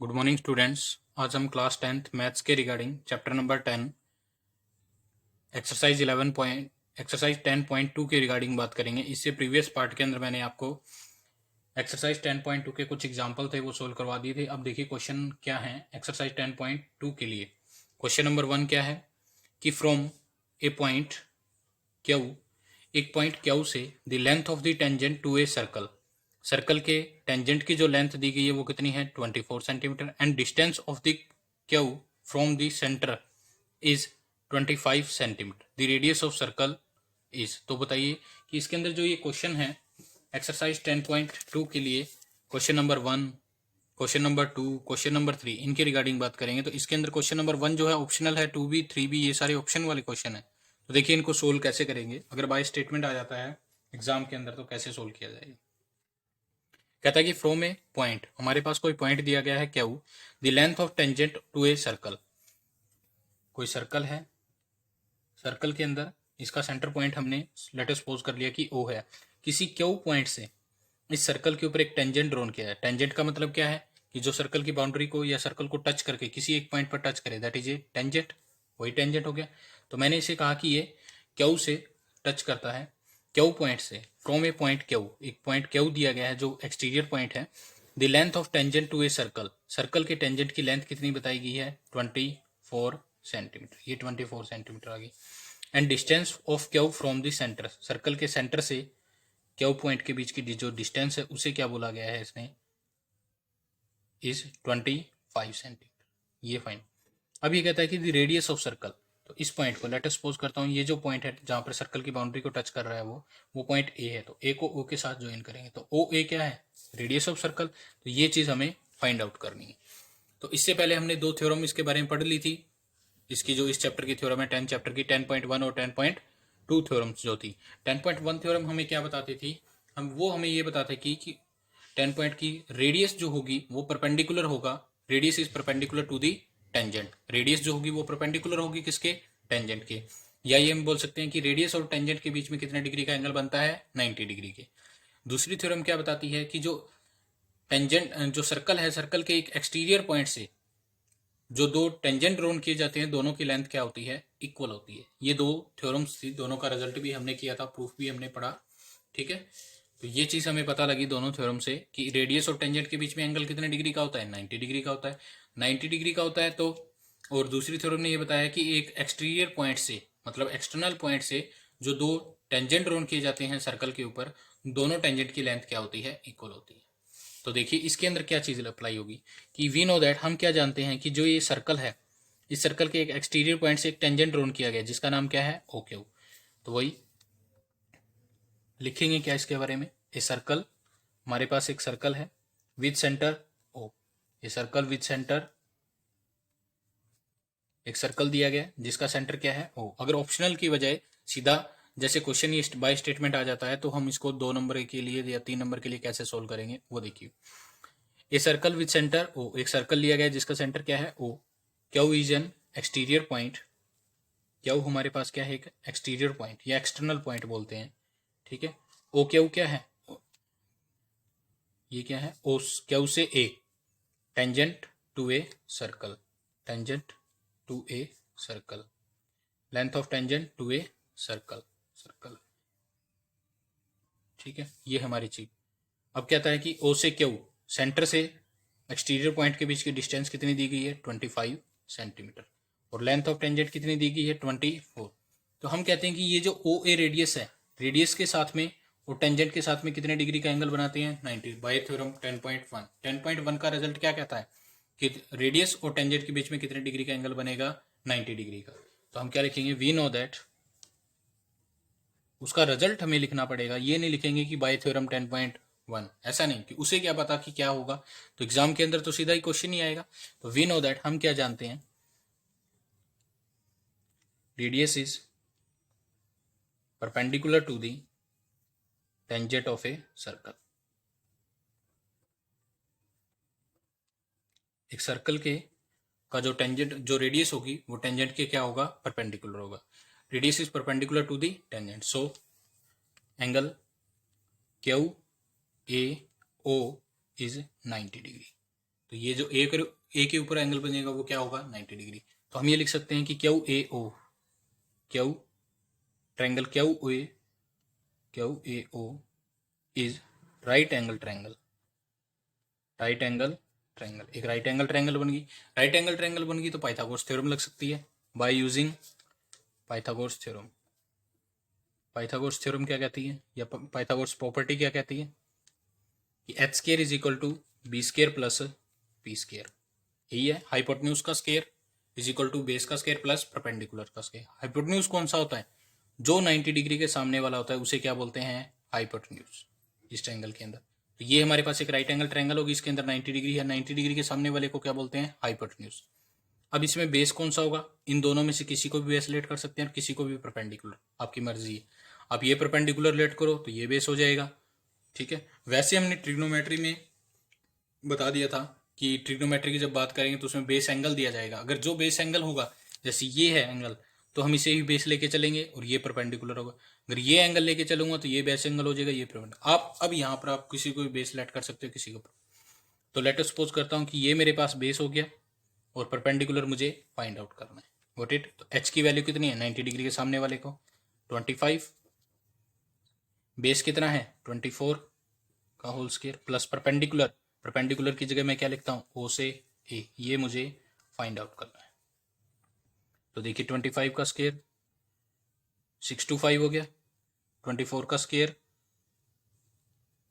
Good morning students. आज हम class 10th maths के रिगार्डिंग चैप्टर नंबर 10 एक्सरसाइज 10.2 के रिगार्डिंग बात करेंगे। इससे प्रीवियस पार्ट के अंदर मैंने आपको एक्सरसाइज 10.2 के कुछ एग्जाम्पल थे वो सोल्व करवा दिए थे। अब देखिए क्वेश्चन क्या है एक्सरसाइज 10.2 के लिए। क्वेश्चन नंबर 1 क्या है कि फ्रॉम ए पॉइंट क्यू, एक पॉइंट क्यू से the length of the tangent to a circle, circle के टेंजेंट की जो लेंथ दी गई है वो कितनी है 24 centimetre, and distance of the Q from the centre is 25 centimetre, the radius of circle is. तो बताइए कि इसके अंदर जो ये क्वेश्चन है एक्सरसाइज 10.2 के लिए, question number 1, question number 2, question number 3, इनके रिगार्डिंग बात करेंगे। तो इसके अंदर क्वेश्चन नंबर 1 जो है ऑप्शनल है, 2B 3B ये सारे ऑप्शन वाले क्वेश्चन है। तो देखिए इनको सोल्व कैसे करेंगे। अगर बाय स्टेटमेंट आ जाता है एग्जाम के अंदर तो कैसे सोल्व किया जाएगा। कहता है कि फ्रॉम ए पॉइंट, हमारे पास कोई पॉइंट दिया गया है Q, the length of tangent to a circle, कोई सर्कल है, सर्कल के अंदर इसका सेंटर पॉइंट हमने लेट अस सपोज कर लिया कि ओ है। किसी क्यू पॉइंट से इस सर्कल के ऊपर एक टेंजेंट ड्रॉन किया है। टेंजेंट का मतलब क्या है कि जो सर्कल की बाउंड्री को या सर्कल को टच करके किसी एक पॉइंट पर टच करे, दैट इज ए टेंजेंट, वही टेंजेंट हो गया। तो मैंने इसे कहा कि ये क्यू से टच करता है, क्यू पॉइंट से, फ्रॉम ए पॉइंट क्यू, एक पॉइंट क्यू दिया गया है जो एक्सटीरियर पॉइंट है। The length of tangent to a circle, circle के टेंजेंट की लेंथ कितनी बताई गई है 24 सेंटीमीटर, ये 24 सेंटीमीटर आ गई। And distance of Q from the centre, circle के सेंटर से क्यू पॉइंट के बीच की जो डिस्टेंस है उसे क्या बोला गया है इसने, इज 25 सेंटीमीटर, ये फाइन। अब ये कहता है कि द रेडियस ऑफ सर्कल, तो इस पॉइंट को लेट अस सपोज करता हूँ ये जो पॉइंट है जहां पर सर्कल की बाउंड्री को टच कर रहा है वो पॉइंट ए है। तो ए को ओ के साथ ज्वाइन करेंगे तो ओ ए क्या है रेडियस ऑफ सर्कल। तो ये चीज हमें फाइंड आउट करनी है। तो इससे पहले हमने दो थ्योरम इसके बारे में पढ़ ली थी। इसकी जो इस चैप्टर की थ्योरम है 10 चैप्टर की 10.1 और 10.2 थ्योरम्स जो थी। 10.1 थ्योरम हमें क्या बताती थी, हमें ये बताते कि 10 पॉइंट की रेडियस जो होगी वो परपेंडिकुलर होगा, radius is perpendicular to the tangent, radius जो होगी वो परपेंडिकुलर होगी किसके, टेंजेंट के। या ये हम बोल सकते हैं कि रेडियस और टेंजेंट के बीच में कितने डिग्री का एंगल बनता है 90 डिग्री के। दूसरी थ्योरम क्या बताती है कि जो टेंजेंट, जो सर्कल है, सर्कल के एक एक्सटीरियर पॉइंट से जो दो टेंजेंट ड्रॉन किए जाते हैं दोनों की लेंथ क्या होती है, इक्वल होती है। ये दो थ्योरम्स थी, दोनों का रिजल्ट भी हमने किया था, प्रूफ भी हमने पढ़ा, ठीक है। तो ये चीज हमें पता लगी दोनों थ्योरम से कि रेडियस और टेंजेंट के बीच में एंगल कितने डिग्री का होता है 90 डिग्री का होता है, 90 डिग्री का होता है। तो और दूसरी थ्योरम ने ये बताया कि एक एक्सटीरियर पॉइंट से, मतलब एक्सटर्नल पॉइंट से जो दो टेंजेंट ड्रॉन किए जाते हैं सर्कल के ऊपर, दोनों टेंजेंट की लेंथ क्या होती है, इक्वल होती है। तो देखिए इसके अंदर क्या चीज अप्लाई होगी कि वी नो दैट, हम क्या जानते हैं कि जो ये सर्कल है, इस सर्कल के एक एक्सटीरियर पॉइंट से एक टेंजेंट ड्रॉन किया गया जिसका नाम क्या है ओ क्यू। तो वही लिखेंगे क्या इसके बारे में, ए सर्कल, हमारे पास एक सर्कल है विद सेंटर ओ, ये सर्कल विद सेंटर, एक सर्कल दिया गया जिसका सेंटर क्या है ओ। अगर ऑप्शनल की बजाय सीधा जैसे क्वेश्चन ये बाय स्टेटमेंट आ जाता है तो हम इसको 2 नंबर के लिए या 3 नंबर के लिए कैसे सोल्व करेंगे वो देखिए। A circle with centre O, एक सर्कल लिया गया जिसका सेंटर क्या है O, Q is an exterior point, Q हमारे पास क्या है एक एक्सटीरियर पॉइंट या एक्सटर्नल पॉइंट बोलते हैं, ठीक है। ओ क्यू क्या है, ये क्या है ओ क्यू से A, tangent to a circle, tangent to a circle, length of tangent to a circle, circle, ठीक है। ये हमारी चीज। अब कहता है कि ओ से क्यू, सेंटर से एक्सटीरियर पॉइंट के बीच की डिस्टेंस कितनी दी गई है 25 सेंटीमीटर, और लेंथ ऑफ टेंजेंट कितनी दी गई है 24। तो हम कहते हैं कि ये जो ओ ए रेडियस है, रेडियस के साथ में और टेंजेंट के साथ में कितने डिग्री का एंगल बनाते हैं 90, बाय थ्योरम 10.1। 10.1 का रिजल्ट क्या कहता है कि रेडियस और टेंजेंट के बीच में कितने डिग्री का एंगल बनेगा 90 डिग्री का। तो हम क्या लिखेंगे, वी नो दैट, उसका रिजल्ट हमें लिखना पड़ेगा, ये नहीं लिखेंगे कि बाय थ्योरम 10.1, ऐसा नहीं कि उसे क्या पता कि क्या होगा। तो एग्जाम के अंदर तो सीधा ही क्वेश्चन ही आएगा। तो वी नो दैट, हम क्या जानते हैं, radius is perpendicular to the tangent of a circle. एक सर्कल के का जो टेंजेंट, जो रेडियस होगी वो टेंजेंट के क्या होगा, परपेंडिकुलर होगा। Radius is perpendicular to the tangent, so angle Q A O is 90 degree. तो ये जो ए के ऊपर एंगल बनेगा वो क्या होगा 90 डिग्री। तो हम ये लिख सकते हैं कि Q A O, Q triangle Q A O is right angle triangle, right angle triangle, एक राइट एंगल ट्रायंगल बन गई। राइट एंगल ट्रायंगल बन गई तो पाइथागोरस थ्योरम लग सकती है by using Pythagoras theorem. Pythagoras theorem क्या कहती है, या पाइथागोरस प्रॉपर्टी क्या कहती है कि H square is equal to B square plus P square. यही है हाइपोटेन्यूज का square is equal to base का स्केयर प्लस परपेंडिकुलर का स्केयर। हाइपोटेन्यूज कौन सा होता है, जो 90 डिग्री के सामने वाला होता है उसे क्या बोलते हैं हाइपोटेन्यूज इस ट्रायंगल के अंदर। तो ये हमारे पास एक राइट एंगल ट्रायंगल होगी, इसके अंदर 90 डिग्री है, 90 डिग्री के सामने वाले को क्या बोलते हैं हाइपोटेन्यूज। अब इसमें बेस कौन सा होगा, इन दोनों में से किसी को भी बेस लेट कर सकते हैं और किसी को भी परपेंडिकुलर, आपकी मर्जी है। आप ये परपेंडिकुलर लेट करो तो ये बेस हो जाएगा, ठीक है। वैसे हमने ट्रिग्नोमेट्री में बता दिया था कि ट्रिग्नोमेट्री की जब बात करेंगे तो उसमें बेस एंगल दिया जाएगा। अगर जो बेस एंगल होगा, जैसे ये है एंगल, तो हम इसे ही बेस लेके चलेंगे और ये परपेंडिकुलर होगा। अगर ये एंगल लेके चलूंगा तो ये बेस एंगल हो जाएगा, ये परपेंडिकुलर। आप अब यहाँ पर आप किसी को भी बेस लेट कर सकते हो, किसी को। तो लेट अस सपोज करता हूँ कि ये मेरे पास बेस हो गया और परपेंडिकुलर मुझे फाइंड आउट करना है। Got it. तो एच की वैल्यू कितनी है 90 डिग्री के सामने वाले को 25, बेस कितना है 24 का whole square plus perpendicular, perpendicular की जगह मैं क्या लिखता हूँ ओ से ए, ये मुझे फाइंड आउट करना है। तो देखिए 25 का स्क्वायर 625 हो गया, 24 का स्क्वायर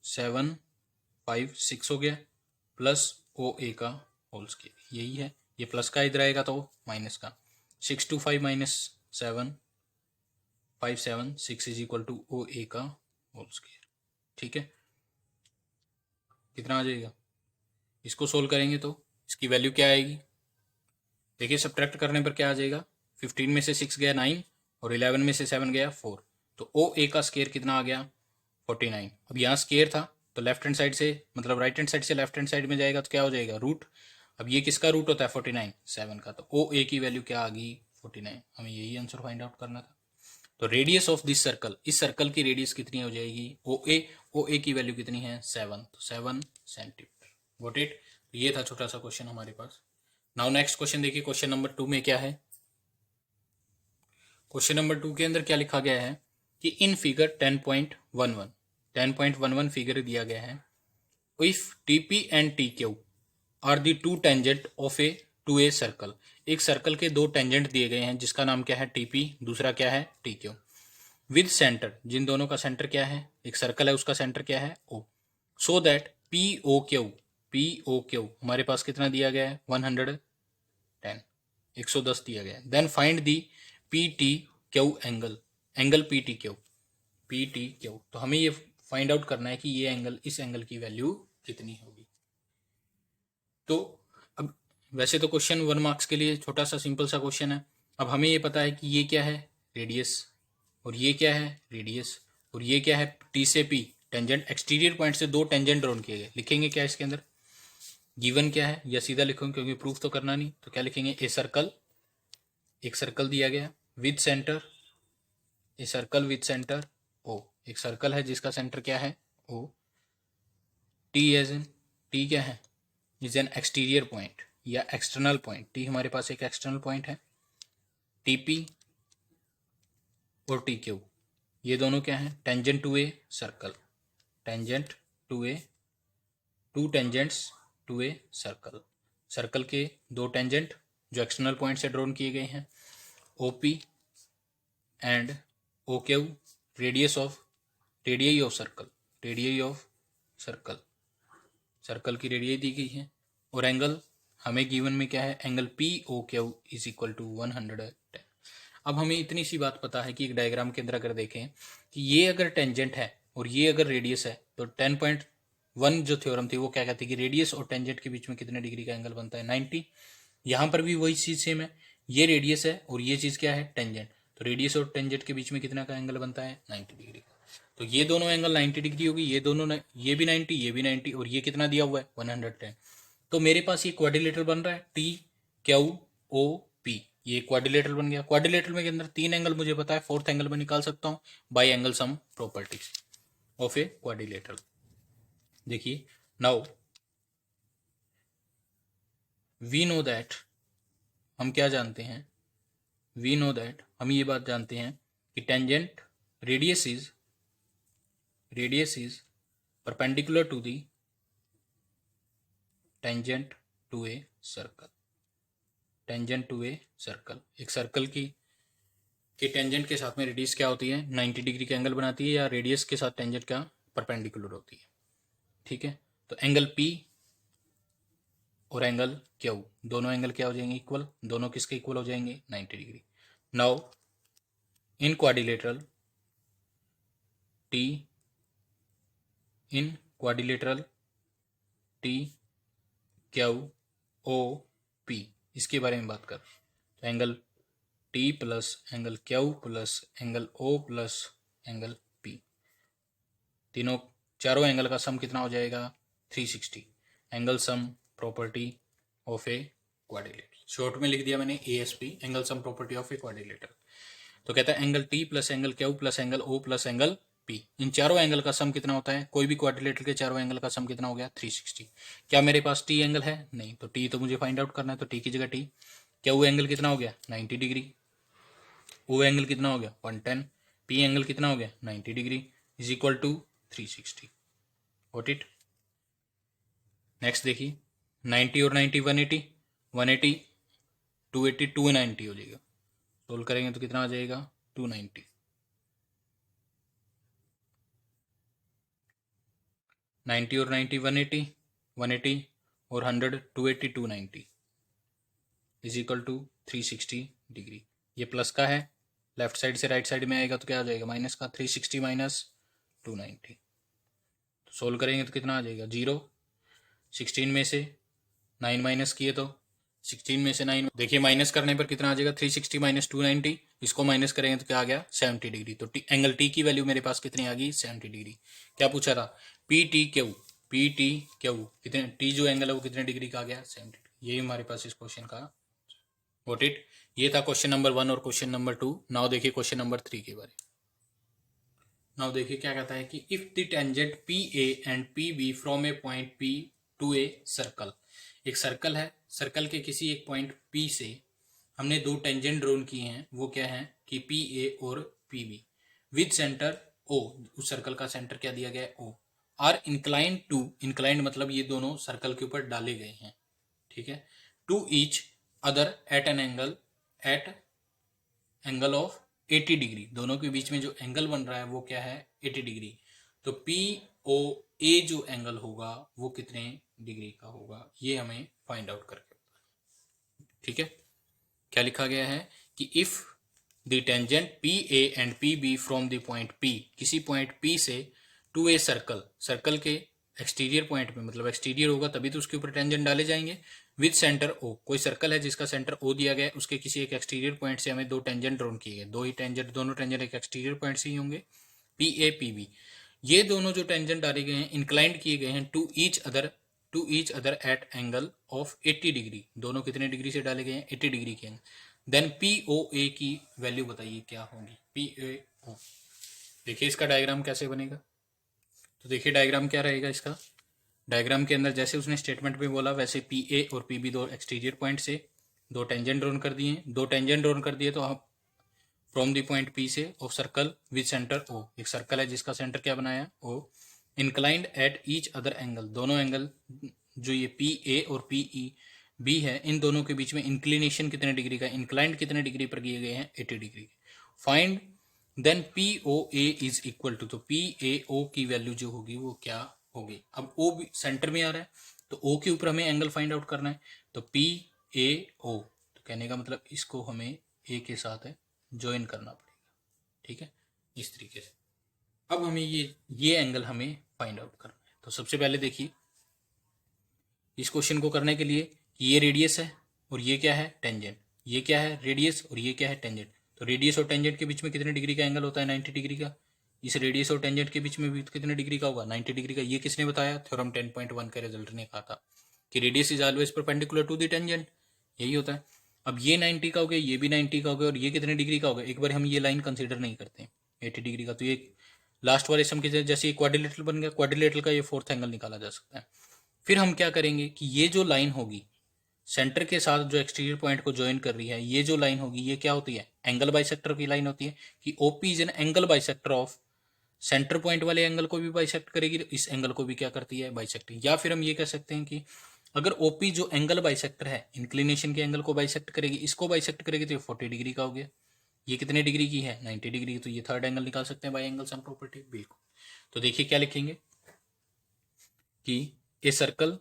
756 हो गया, प्लस ओ ए का होल स्क्वायर, यही है। ये प्लस का इधर आएगा तो माइनस का, 625 minus 7576 is equal to O A का होल स्क्वायर, ठीक है। कितना आ जाएगा, इसको सोल्व करेंगे तो इसकी वैल्यू क्या आएगी, देखिए सब्ट्रैक्ट करने पर क्या आ जाएगा, 15 में से 6 गया 9 और 11 में से 7 गया 4, तो ओ ए का स्केयर कितना आ गया 49। अब यहाँ स्केयर था तो लेफ्ट हैंड साइड से, मतलब राइट हैंड साइड से लेफ्ट हैंड साइड में जाएगा तो क्या हो जाएगा रूट। अब ये किसका रूट होता है 49, 7 का, तो ओ ए की वैल्यू क्या आ गई 49। हमें यही आंसर फाइंड आउट करना था। तो रेडियस ऑफ दिस सर्कल, इस सर्कल की रेडियस कितनी हो जाएगी ओ ए की वैल्यू कितनी है 7, तो 7 सेंटीमीटर। Got it. तो ये था छोटा सा क्वेश्चन हमारे पास। नाउ नेक्स्ट क्वेश्चन देखिए, क्वेश्चन नंबर 2 में क्या है। क्वेश्चन नंबर 2 के अंदर क्या लिखा गया है कि इन फिगर 10.11 फिगर दिया गया है, if TP and T Q are the two tangent of a to a circle. एक सर्कल के दो टेंजेंट दिए गए हैं जिसका नाम क्या है टीपी, दूसरा क्या है टी क्यू, विद सेंटर, जिन दोनों का सेंटर क्या है, एक सर्कल है उसका सेंटर क्या है O, so that P O Q हमारे पास कितना दिया गया है 110 दिया गया है। Then find the P T Q angle P T Q, तो हमें ये फाइंड आउट करना है कि ये एंगल, इस एंगल की वैल्यू कितनी होगी। तो अब वैसे तो क्वेश्चन 1 मार्क्स के लिए छोटा सा सिंपल सा क्वेश्चन है। अब हमें ये पता है कि ये क्या है रेडियस, और ये क्या है रेडियस, और ये क्या है टी से पी टेंजेंट, एक्सटीरियर पॉइंट से दो टेंजेंट ड्रॉन किए गए। लिखेंगे क्या इसके अंदर, गिवन क्या है, या सीधा लिखूंगे क्योंकि प्रूफ तो करना नहीं, तो क्या लिखेंगे ए सर्कल, एक सर्कल दिया गया with centre, a circle with centre O, एक सर्कल है जिसका सेंटर क्या है O, T as an, T क्या है इज एन एक्सटीरियर पॉइंट या एक्सटर्नल पॉइंट, टी हमारे पास एक एक्सटर्नल पॉइंट है, टीपी और टी क्यू ये दोनों क्या है tangent to a circle, tangent to a, two tangents to a circle, circle के दो टेंजेंट जो एक्सटर्नल पॉइंट से ड्रॉन किए गए हैं, OP and O Q, radius of radii of circle, radii of circle, circle की रेडियई दी गई है, और एंगल हमें गिवन में क्या है angle P O Q is equal to 110। अब हमें इतनी सी बात पता है कि एक डायग्राम के अंदर अगर देखें कि ये अगर टेंजेंट है और ये अगर रेडियस है, तो 10.1 जो थ्योरम थी वो क्या कहती है कि रेडियस और टेंजेंट के बीच में कितने डिग्री का एंगल बनता है 90। यहाँ पर भी वही चीज सेम है, ये रेडियस है और ये चीज क्या है टेंजेंट, तो रेडियस और टेंजेंट के बीच में कितना का एंगल बनता है 90 डिग्री का। तो ये दोनों एंगल 90 डिग्री होगी, ये दोनों ये भी 90 ये भी 90 और ये कितना दिया हुआ है 110। तो मेरे पास ये क्वाड्रिलेटरल बन रहा है टी क्यू ओ पी, ये क्वाड्रिलेटरल बन गया। क्वाड्रिलेटरल में के अंदर तीन एंगल मुझे पता है, फोर्थ एंगल में निकाल सकता हूँ by angle sum properties of a quadrilateral. देखिए नाउ वी नो दैट, हम क्या जानते हैं, वी नो दैट, हम ये बात जानते हैं कि tangent radius is perpendicular to the tangent to a circle, tangent to a circle. एक सर्कल की के टेंजेंट के साथ में रेडियस क्या होती है, 90 डिग्री का एंगल बनाती है, या रेडियस के साथ टेंजेंट क्या परपेंडिकुलर होती है। ठीक है, तो एंगल पी और एंगल क्यू, दोनों एंगल क्या हो जाएंगे, इक्वल। दोनों किसके इक्वल हो जाएंगे, 90 degree. Now in quadrilateral T, in quadrilateral T Q O P, इसके बारे में बात कर। तो angle T plus angle Q plus angle O plus angle P, तीनों चारों एंगल का सम कितना हो जाएगा, 360। Angle sum property of a quadrilateral, short में लिख दिया मैंने ASP, angle sum property of a quadrilateral. तो कहता है angle T plus angle Q plus angle O plus angle P, इन चारों एंगल का सम कितना होता है, कोई भी क्वाड्रिलेटरल के चारों एंगल का सम कितना हो गया, 360। क्या मेरे पास टी एंगल है, नहीं, तो टी तो मुझे फाइंड आउट करना है, तो टी की जगह टी। क्यू एंगल कितना हो गया, 90 डिग्री। ओ एंगल कितना हो गया, 110। पी एंगल कितना हो गया, 90 degree, is equal to 360। What it. Next देखिए, 90 और 90 180, 180 280 290 हो जाएगा। सोल्व करेंगे तो कितना आ जाएगा, 290। 90 और 90 180, 180 और 100 280 290 इज इक्वल टू 360 डिग्री। ये प्लस का है, लेफ्ट साइड से राइट साइड में आएगा तो क्या आ जाएगा, माइनस का। 360 माइनस 290, तो सोल्व करेंगे तो कितना आ जाएगा, 0। 16 में से 9 माइनस किए तो 16 में से 9, देखिए माइनस करने पर कितना आ जाएगा, 360 माइनस 290, इसको माइनस करेंगे तो क्या आ गया, 70 डिग्री। तो एंगल टी की वैल्यू मेरे पास कितनी आ गई, 70 डिग्री। क्या पूछा था, P T Q, P T Q कितने, टी जो एंगल है वो कितने डिग्री का आ गया, 70 डिग्री। यही हमारे पास इस क्वेश्चन का वॉट इट। ये था क्वेश्चन नंबर 1 और क्वेश्चन नंबर 2। नाउ देखिए क्वेश्चन नंबर 3 के बारे में। नाउ देखिए क्या कहता है कि if the tangent P A and P B from a point P to a circle, एक सर्कल है, सर्कल के किसी एक पॉइंट पी से हमने दो टेंजेंट ड्रॉन किए हैं, वो क्या है कि पी ए और P B, with centre O, उस सर्कल का सेंटर क्या दिया गया है, O, are inclined to, inclined मतलब ये दोनों सर्कल के ऊपर डाले गए हैं, ठीक है, to each other at an angle, at angle of 80 degree, दोनों के बीच में जो एंगल बन रहा है वो क्या है, 80 डिग्री। तो पी ओ ए जो एंगल होगा वो कितने डिग्री का होगा, ये हमें फाइंड आउट करके बताना। ठीक है, क्या लिखा गया है कि if the tangent P A and P B from the point P, किसी पॉइंट पी से टू ए सर्कल, सर्कल के एक्सटीरियर पॉइंट में, मतलब एक्सटीरियर होगा तभी तो उसके ऊपर टेंजेंट डाले जाएंगे, विद सेंटर ओ, कोई सर्कल है जिसका सेंटर ओ दिया गया है, उसके किसी एक एक्सटीरियर पॉइंट से हमें दो टेंजेंट ड्रॉन किए गए, दो ही टेंजेंट, दोनों टेंजेंट एक एक्सटीरियर पॉइंट से ही होंगे, पी ए पी बी। ये दोनों जो टेंजेंट डाले गए हैं इंक्लाइंड किए गए हैं to each other at angle of 80 degree, दोनों कितने डिग्री से डाले गए हैं, 80 डिग्री के एंगल। देन पी ओ ए की वैल्यू बताइए क्या होगी, पी ए ओ। देखिए इसका डायग्राम कैसे बनेगा, तो देखिए डायग्राम क्या रहेगा इसका, डायग्राम के अंदर जैसे उसने स्टेटमेंट में बोला वैसे पी ए और पी बी दो एक्सटीरियर पॉइंट से दो टेंजेंट ड्रॉन कर दिए, दो टेंजेंट ड्रॉन कर दिए तो हम फ्रॉम द पॉइंट पी से of circle with centre O, एक सर्कल है जिसका सेंटर क्या बनाया, O, inclined at each other angle, दोनों एंगल जो ये पी ए और पी ई बी है इन दोनों के बीच में इंक्लिनेशन कितने डिग्री का, इंक्लाइंड कितने डिग्री पर किए गए हैं, 80 degree. Find then P O A is equal to, तो पी ए ओ की वैल्यू जो होगी वो क्या होगी, अब ओ भी सेंटर में आ रहा है तो ओ के ऊपर हमें एंगल फाइंड आउट करना है, तो पी ए ओ, तो कहने का मतलब इसको हमें ए के साथ है ज्वाइन करना पड़ेगा, ठीक है, इस तरीके से। अब हमें ये एंगल हमें फाइंड आउट करना है। तो सबसे पहले देखिए इस क्वेश्चन को करने के लिए कि ये रेडियस है और ये क्या है, टेंजेंट, ये क्या है रेडियस और ये क्या है टेंजेंट, तो रेडियस और टेंजेंट के बीच में कितने डिग्री का एंगल होता है, 90 डिग्री का। इस रेडियस और टेंजेंट के बीच में भी कितने डिग्री का होगा, 90 डिग्री का। ये किसने बताया, थ्योरम 10.1 के रिजल्ट ने कहा था कि radius is always perpendicular to the tangent, यही होता है। अब ये 90 का हो गया, ये भी 90 का हो गया और ये कितने डिग्री का होगा, एक बार हम ये लाइन कंसिडर नहीं करते 80 डिग्री का, तो ये लास्ट वाले सम के जैसे ये क्वाड्रिलेटरल बन गया, क्वाड्रिलेटरल का ये फोर्थ एंगल निकाला जा सकता है। फिर हम क्या करेंगे कि ये जो लाइन होगी सेंटर के साथ जो एक्सटीरियर पॉइंट को ज्वाइन कर रही है, ये जो लाइन होगी ये क्या होती है, एंगल बाइसेक्टर की लाइन होती है, कि OP is an angle bisector of, centre point वाले एंगल को भी बाइसेक्ट करेगी, इस एंगल को भी क्या करती है, बाइसेक्ट। या फिर हम ये कह सकते हैं कि अगर ओपी जो एंगल बाइसेक्टर है, इंक्लिनेशन के एंगल को बाइसेक्ट करेगी, इसको बाइसेक्ट करेगी, तो ये 40 डिग्री का हो गया। ये कितने डिग्री की है, 90 डिग्री, तो ये थर्ड एंगल निकाल सकते हैं बाई एंगल सम प्रॉपर्टी, बिल्कुल। तो देखिए क्या लिखेंगे कि ए सर्कल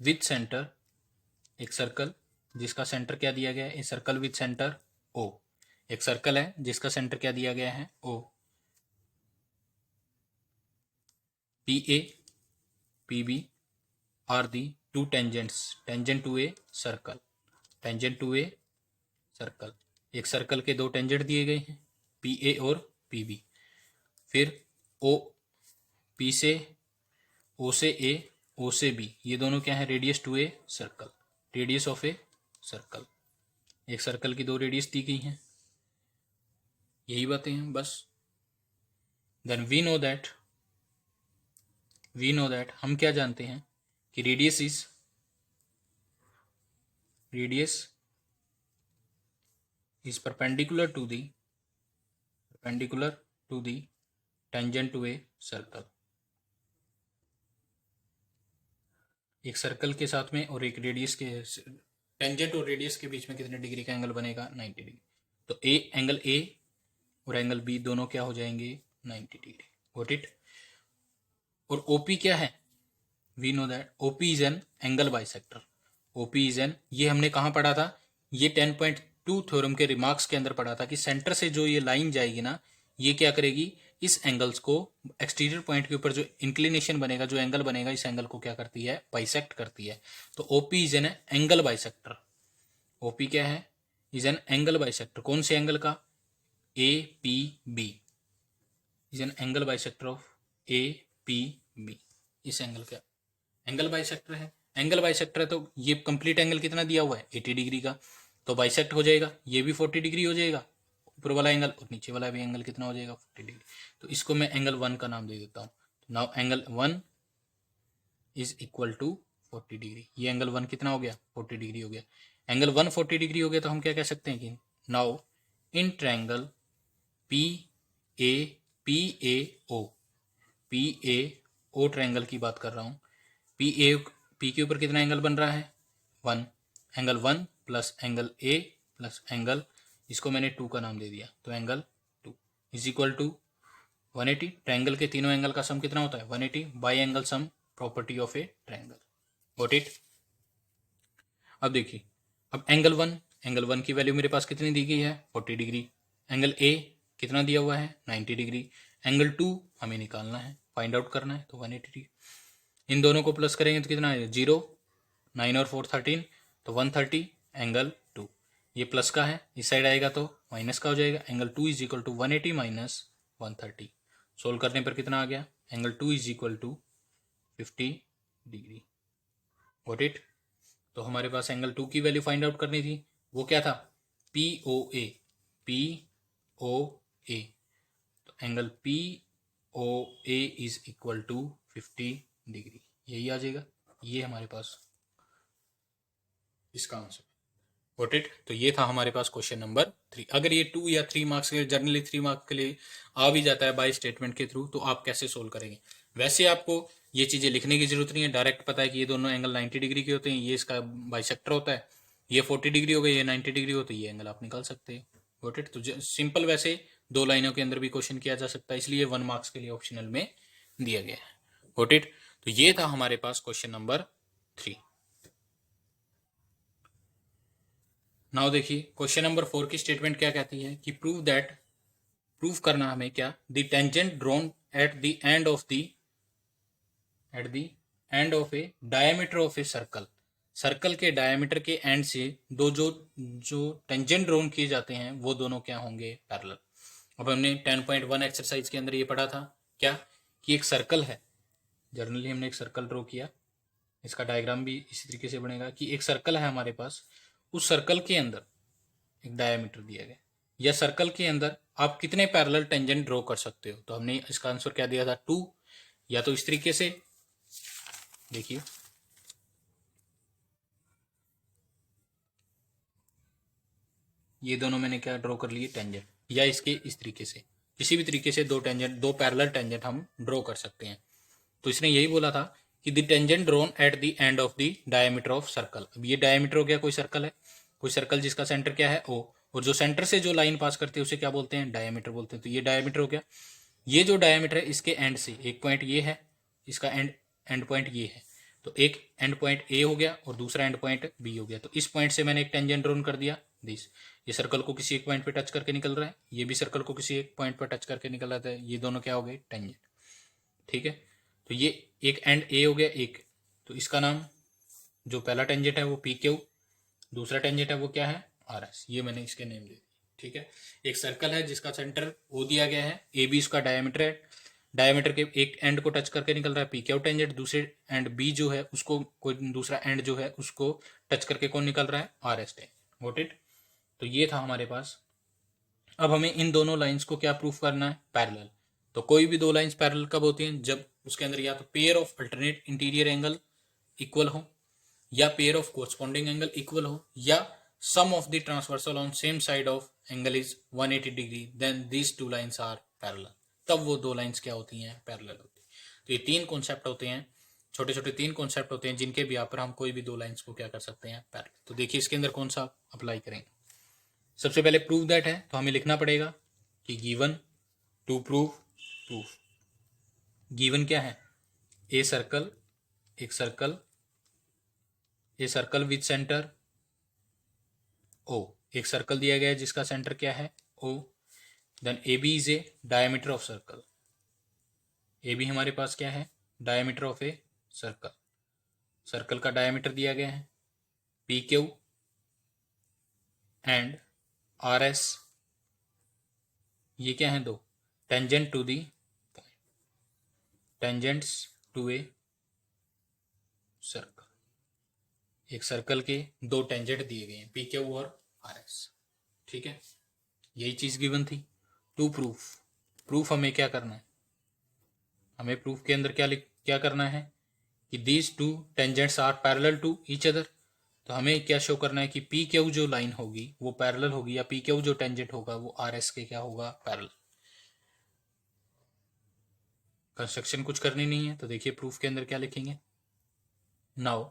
विथ सेंटर, एक सर्कल जिसका सेंटर क्या दिया गया है, a circle with centre O, एक सर्कल है जिसका सेंटर क्या दिया गया है, O, P A P B are the two tangents, tangent to a circle, tangent to a circle, एक सर्कल के दो टेंजेंट दिए गए हैं, पी ए और पी बी। फिर ओ, पी से, ओ से ए, ओ से बी, ये दोनों क्या है, radius to a circle, radius of a circle, एक सर्कल की दो रेडियस दी गई हैं, यही बातें हैं बस। देन वी नो दैट हम क्या जानते हैं कि radius is perpendicular to the tangent to a circle, एक सर्कल के साथ में और एक रेडियस के, टेंजेंट और रेडियस के बीच में कितने डिग्री का एंगल बनेगा, 90 डिग्री। तो एंगल ए और एंगल बी दोनों क्या हो जाएंगे, 90 डिग्री। Got it. और ओपी क्या है, we know that OP is an angle bisector, OP is an, ये हमने कहाँ पढ़ा था, ये 10.2 थ्योरम के रिमार्क्स के अंदर पढ़ा था कि सेंटर से जो ये लाइन जाएगी ना, ये क्या करेगी, इस एंगल्स को, एक्सटीरियर पॉइंट के ऊपर जो इंक्लिनेशन बनेगा, जो एंगल बनेगा, इस एंगल को क्या करती है, बाइसेक्ट करती है। तो OP is an angle bisector, OP क्या है, इज एन एंगल बाइसेक्टर, कौन से एंगल का, A P B, is an angle bisector of A P B, इस एंगल का एंगल बाइसेक्टर है। एंगल बाइसेक्टर है तो ये कंप्लीट एंगल कितना दिया हुआ है, 80 डिग्री का, तो बाइसेक्ट हो जाएगा, ये भी 40 डिग्री हो जाएगा, ऊपर वाला एंगल और नीचे वाला भी एंगल कितना हो जाएगा, 40 डिग्री। तो इसको मैं एंगल 1 का नाम दे देता हूँ। Now angle 1 is equal to 40 degree, ये एंगल 1 कितना हो गया, 40 डिग्री हो गया। एंगल 1 40 डिग्री हो गया, तो हम क्या कह सकते हैं कि now in triangle P A O triangle की बात कर रहा हूँ, पी के ऊपर कितना एंगल बन रहा है, 1, angle 1 plus angle A plus angle, इसको मैंने 2 का नाम दे दिया, तो angle 2 is equal to 180। Triangle के तीनों एंगल का सम कितना होता है, 180 by angle sum property of a triangle. Got it. अब देखिए, अब एंगल 1 की वैल्यू मेरे पास कितनी दी गई है, 40 डिग्री, एंगल ए कितना दिया हुआ है, 90 डिग्री, एंगल 2 हमें निकालना है, फाइंड आउट करना है, तो 180 डिग्री। इन दोनों को प्लस करेंगे तो कितना है, 0, 9 और 4 13, तो 130, एंगल 2, ये प्लस का है, इस साइड आएगा तो माइनस का हो जाएगा, angle 2 is equal to 180 minus 130, solve करने पर कितना आ गया, angle 2 is equal to 50 degree. Got it. तो हमारे पास एंगल 2 की वैल्यू फाइंड आउट करनी थी, वो क्या था, पी ओ ए, तो angle P O A is equal to 50 degree, यही आ जाएगा, ये हमारे पास इसका आंसर। Got it. तो ये था हमारे पास क्वेश्चन नंबर 3। अगर ये 2 या 3 मार्क्स के, जनरली 3 मार्क्स के लिए आ भी जाता है बाय स्टेटमेंट के थ्रू, तो आप कैसे सोल्व करेंगे। वैसे आपको ये चीजें लिखने की जरूरत नहीं है, डायरेक्ट पता है कि ये दोनों एंगल 90 डिग्री के होते हैं, ये इसका बाइसेक्टर होता है, ये 40 डिग्री हो गई, ये 90 डिग्री होती है, ये एंगल आप निकाल सकते हैं। Got it. तो सिंपल, वैसे 2 लाइनों के अंदर भी क्वेश्चन किया जा सकता है, इसलिए 1 मार्क्स के लिए ऑप्शनल में दिया गया है। Got it. तो ये था हमारे पास क्वेश्चन नंबर 3। नाउ देखिए क्वेश्चन नंबर 4 की स्टेटमेंट क्या कहती है कि प्रूव करना हमें क्या, the tangent drawn at the end of A diameter of a circle के डायमीटर के एंड से दो जो टेंजेंट ड्रॉन किए जाते हैं वो दोनों क्या होंगे, पैरेलल। अब हमने 10.1 एक्सरसाइज के अंदर ये पढ़ा था क्या, कि एक सर्कल है, जनरली हमने एक सर्कल ड्रॉ किया, इसका डायग्राम भी इसी तरीके से बनेगा कि एक सर्कल है हमारे पास, उस सर्कल के अंदर एक डायमीटर दिया गया, या सर्कल के अंदर आप कितने पैरेलल टेंजेंट ड्रॉ कर सकते हो। तो हमने इसका आंसर क्या दिया था, 2, या तो इस तरीके से देखिए, ये दोनों मैंने क्या ड्रॉ कर लिए, टेंजेंट, या इसके इस तरीके से किसी भी तरीके से दो पैरेलल टेंजेंट हम ड्रॉ कर सकते हैं। तो इसने यही बोला था कि the tangent drawn at the end of the diameter of circle. अब ये डायमीटर हो गया, कोई सर्कल है, कोई सर्कल जिसका सेंटर क्या है ओ, और जो सेंटर से जो लाइन पास करती है उसे क्या बोलते हैं, डायमीटर बोलते हैं। तो ये डायमीटर हो गया। ये जो डायमीटर है इसके एंड से एक पॉइंट ये है, इसका एंड पॉइंट ये है, तो एक एंड पॉइंट ए हो गया और दूसरा एंड पॉइंट बी हो गया। तो इस पॉइंट से मैंने एक टेंजेंट ड्रॉन कर दिया दिस। ये सर्कल को किसी एक पॉइंट पे टच करके निकल रहा है, ये भी सर्कल को किसी एक पॉइंट पर टच करके निकल रहा है, ये दोनों क्या हो गए, टेंजेंट। ठीक है, तो ये एक एंड ए हो गया एक, तो इसका नाम जो पहला टेंजेंट है वो पी क्यू, दूसरा टेंजेंट है वो क्या है, आर एस। ये मैंने इसके नेम दे दिए। ठीक है, एक सर्कल है जिसका सेंटर ओ दिया गया है, ए बी उसका डायमीटर है, डायमीटर के एक एंड को टच करके निकल रहा है पी क्यू टेंजेंट, दूसरे एंड बी जो है उसको कोई दूसरा एंड जो है उसको टच करके कौन निकल रहा है, R S tangent. Got it. तो ये था हमारे पास। अब हमें इन दोनों लाइंस को क्या प्रूफ करना है, पैरेलल। तो कोई भी दो लाइंस पैरेलल कब होती हैं, जब उसके अंदर या तो pair of alternate interior angle equal हो, या pair of corresponding angle equal हो, या sum of the transversal on same side of angle is 180 degree, then these two lines are parallel. तब वो दो लाइंस क्या होती हैं, पैरेलल होती हैं। तो ये तीन कॉन्सेप्ट होते हैं, छोटे छोटे तीन कॉन्सेप्ट होते हैं जिनके भी पर हम कोई भी दो लाइंस को क्या कर सकते हैं, पैरेलल। तो देखिए इसके अंदर कौन सा अप्लाई करेंगे। सबसे पहले प्रूव दैट है, तो हमें लिखना पड़ेगा कि given to prove proof. Given क्या है, ए सर्कल, एक circle, a circle with centre O, एक सर्कल दिया गया है जिसका सेंटर क्या है, O. Then A B is a diameter of circle, A B हमारे पास क्या है, diameter of a circle, circle का डायमीटर दिया गया है, P Q and R S, ये क्या है, दो tangent to the point, tangents to a circle. एक सर्कल के दो टेंजेंट दिए गए हैं, पी क्यू और आर एस। ठीक है, यही चीज गिवन थी। टू प्रूफ, प्रूफ हमें क्या करना है, हमें प्रूफ के अंदर क्या करना है कि these two tangents are parallel to each other. तो हमें क्या शो करना है कि पी क्यू जो लाइन होगी वो पैरेलल होगी, या पी क्यू जो टेंजेंट होगा वो आर एस के क्या होगा, पैरेलल। कंस्ट्रक्शन कुछ करनी नहीं है, तो देखिए प्रूफ के अंदर क्या लिखेंगे। नाउ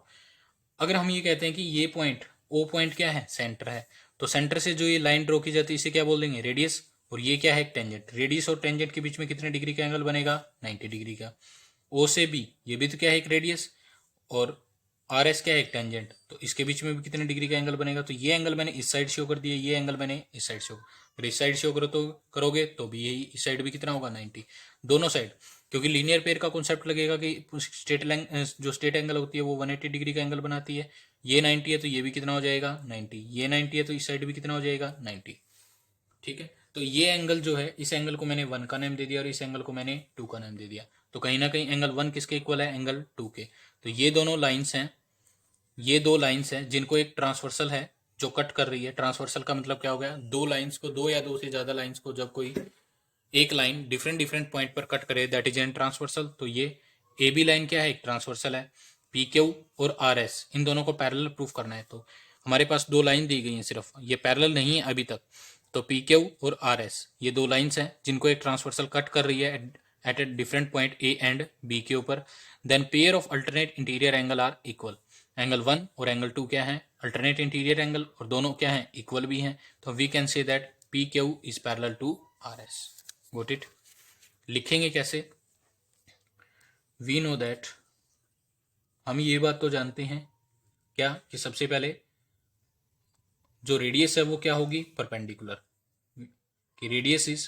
अगर हम ये कहते हैं कि ये पॉइंट ओ पॉइंट क्या है, सेंटर है, तो सेंटर से जो ये लाइन ड्रॉ की जाती है इसे क्या बोल देंगे, रेडियस। और ये क्या है, एक टेंजेंट। रेडियस और टेंजेंट के बीच में कितने डिग्री का एंगल बनेगा, 90 डिग्री का। ओ से बी, ये भी तो क्या है, एक रेडियस, और आर एस क्या है, एक टेंजेंट, तो इसके बीच में भी कितने डिग्री का एंगल बनेगा। तो ये एंगल मैंने इस साइड शो कर दिया, ये एंगल मैंने इस साइड शो, अगर इस साइड शो करो तो करोगे तो भी यही इस साइड भी कितना होगा, 90, दोनों साइड। क्योंकि लीनियर पेयर का कॉन्सेप्ट लगेगा कि जो स्टेट एंगल होती है वो 180 डिग्री का एंगल बनाती है। ये 90 है तो ये भी कितना हो जाएगा, 90, ये 90 है तो इस साइड भी कितना हो जाएगा, 90। ठीक है, तो ये एंगल जो है, इस एंगल को मैंने 1 का नेम दे दिया और इस एंगल को मैंने 2 का नेम दे दिया। तो कहीं ना कहीं एंगल 1 किसके इक्वल है, एंगल 2 के। तो ये दोनों लाइंस हैं, ये दो लाइंस हैं जिनको एक ट्रांसवर्सल है जो कट कर रही है। ट्रांसवर्सल का मतलब क्या हो गया, दो लाइंस को, दो या दो से ज्यादा लाइंस को जब कोई एक लाइन डिफरेंट डिफरेंट पॉइंट पर कट करे, दैट इज एन ट्रांसवर्सल। तो ये ए बी लाइन क्या है, एक ट्रांसवर्सल है। पी क्यू और आर एस, इन दोनों को पैरेलल प्रूफ करना है। तो हमारे पास दो लाइन दी गई हैं सिर्फ, ये पैरेलल नहीं है अभी तक। तो पी क्यू और आर एस ये दो लाइंस हैं जिनको एक ट्रांसवर्सल कट कर रही है at a different point A and B के ऊपर। Then pair of alternate interior angle are equal. Angle 1 और एंगल 2 क्या है, अल्टरनेट इंटीरियर एंगल, और दोनों क्या है, इक्वल भी हैं। तो we can say that P Q is parallel to R S. Got it. लिखेंगे कैसे, वी नो दैट, हम ये बात तो जानते हैं क्या, कि सबसे पहले जो रेडियस है वो क्या होगी, परपेंडिकुलर, कि radius is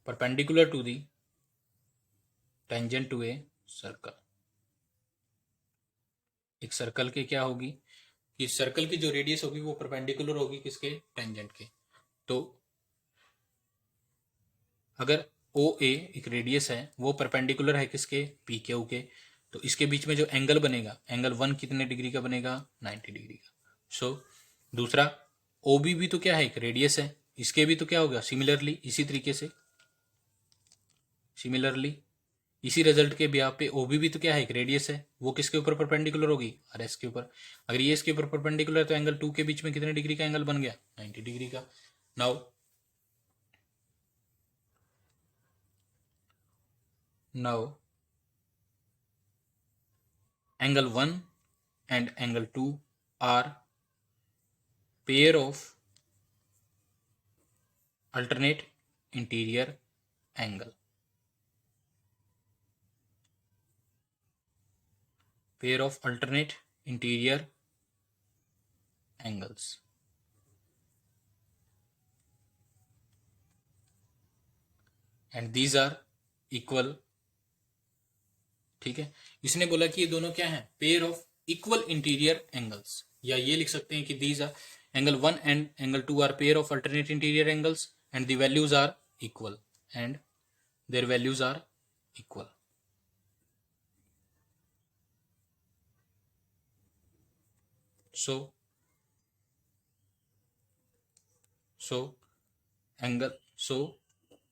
perpendicular to the tangent to a circle. एक सर्कल के क्या होगी, कि सर्कल की जो रेडियस होगी वो परपेंडिकुलर होगी किसके, टेंजेंट के। तो अगर ओ ए एक रेडियस है वो परपेंडिकुलर है किसके, पी क्यू के, तो इसके बीच में जो एंगल बनेगा, एंगल 1 कितने डिग्री का बनेगा, 90 डिग्री का। सो दूसरा ओ बी भी तो क्या है, एक रेडियस है, इसके भी तो क्या होगा, सिमिलरली इसी तरीके से, सिमिलरली इसी रिजल्ट के बिहाफ पे OB भी तो क्या है, एक रेडियस है, वो किसके ऊपर परपेंडिकुलर होगी, RS के ऊपर। अगर ये इसके ऊपर परपेंडिकुलर है तो एंगल 2 के बीच में कितने डिग्री का एंगल बन गया, 90 डिग्री का। Now angle 1 and angle 2 are pair of alternate interior angle. Pair of alternate interior angles. And these are equal. ठीक है, इसने बोला कि ये दोनों क्या हैं, pair of equal interior angles, या ये लिख सकते हैं कि these are angle 1 and angle 2 are pair of alternate interior angles and the values are equal and their values are equal. So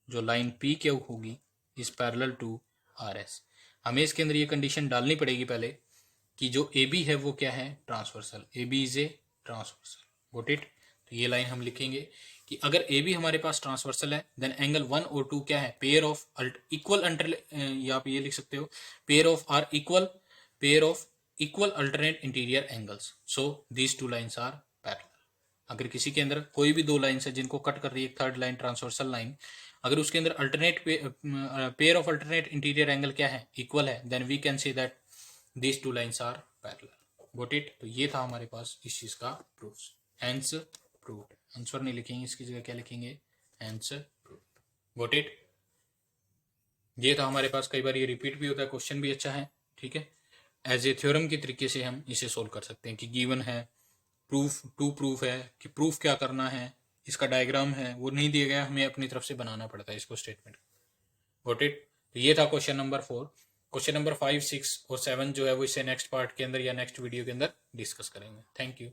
जो लाइन P क्या होगी इज पैरेलल टू RS। हमें इसके अंदर ये कंडीशन डालनी पड़ेगी पहले कि जो AB है वो क्या है, transversal, AB is a transversal. Got it. तो ये लाइन हम लिखेंगे कि अगर AB हमारे पास ट्रांसवर्सल है देन एंगल 1 और 2 क्या है, पेयर ऑफ इक्वल या आप ये लिख सकते हो pair of equal alternate interior angles. So these two lines are parallel. अगर किसी के अंदर कोई भी दो लाइन्स है जिनको कट कर रही है एक थर्ड लाइन ट्रांसवर्सल लाइन, अगर उसके अंदर alternate pair of alternate interior angle क्या है, इक्वल है, then we can say that these two lines are parallel. Got it. तो ये था हमारे पास इस चीज का प्रूफ, हेंस प्रूव्ड। आंसर नहीं लिखेंगे, इसकी जगह क्या लिखेंगे, हेंस प्रूव्ड। Got it. ये था हमारे पास, कई बार ये रिपीट भी होता है, क्वेश्चन भी अच्छा है। ठीक है, एज ए थ्योरम के तरीके से हम इसे सोल्व कर सकते हैं कि गिवन है प्रूफ है कि प्रूफ क्या करना है, इसका डायग्राम है वो नहीं दिया गया, हमें अपनी तरफ से बनाना पड़ता है इसको स्टेटमेंट। Got it. तो ये था क्वेश्चन नंबर 4। क्वेश्चन नंबर 5, 6 और 7 जो है वो इसे नेक्स्ट पार्ट के अंदर या नेक्स्ट वीडियो के अंदर डिस्कस करेंगे। Thank you.